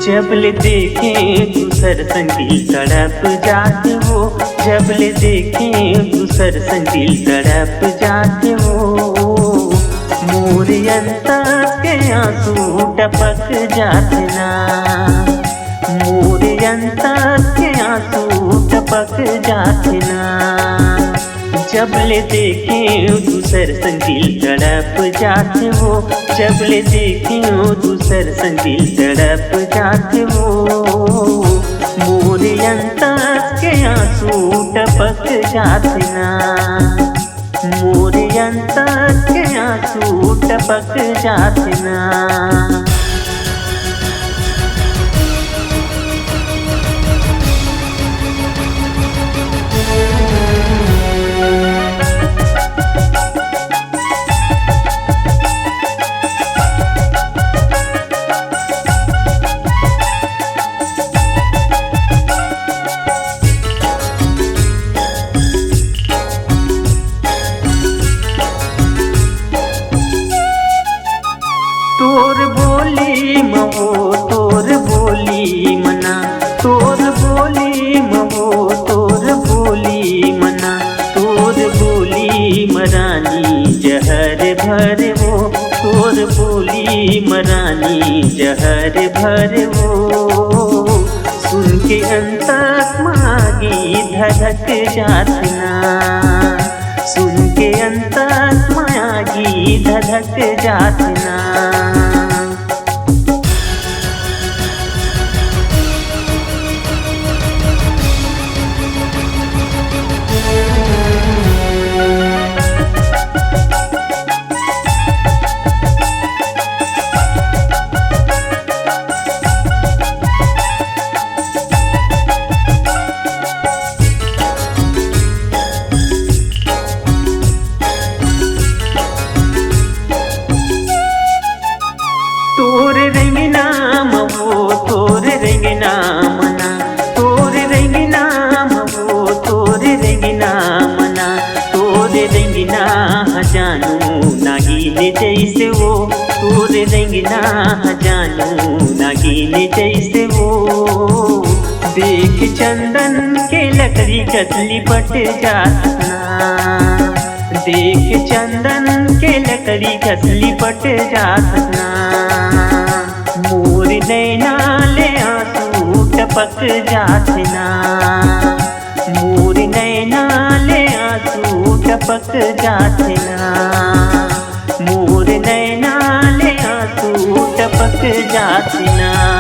जबले देखे दूसर संदिल तड़प जाते हो, जबले देखे दूसर संदिल तड़प जाते हो। मोर अंतर के आंसू टपक जाते ना, मोर अंतर के आंसू टपक जाते ना। जबले देखे दूसर संदिल तड़प जाते हो, जबले देखे दूसर संदिल तड़प जाते हो। मोर अंतर के आंसू टपक जाते ना, मोर अंतर के आंसू टपक जाते ना। तोर बोली मवो तोर बोली मना, तोर बोली मवो तोर बोली मना। तोर बोली मरानी जहर भर वो, तोर बोली मरानी जहर भर वो। सुन के अंतरात्मागी धधक जातना, सुन के अंतरात्मागी धधक जातना। तोर रंग नाम वो तोर रंग नाम ना, तोर रंग नाम वो तोर रंग नाम ना। तोर रंग ना जानू नागिन जैसे वो, तोर रंग ना जानू नागिन जैसे वो। देख चंदन के लकड़ी कसली पट जातना, देख चंदन के लकड़ी कसली पट जातना। मोर नैना ले आंसू टपक जाते ना, मोर नैना ले आंसू टपक जाते ना। मोर नैना ले आंसू टपक जाते ना।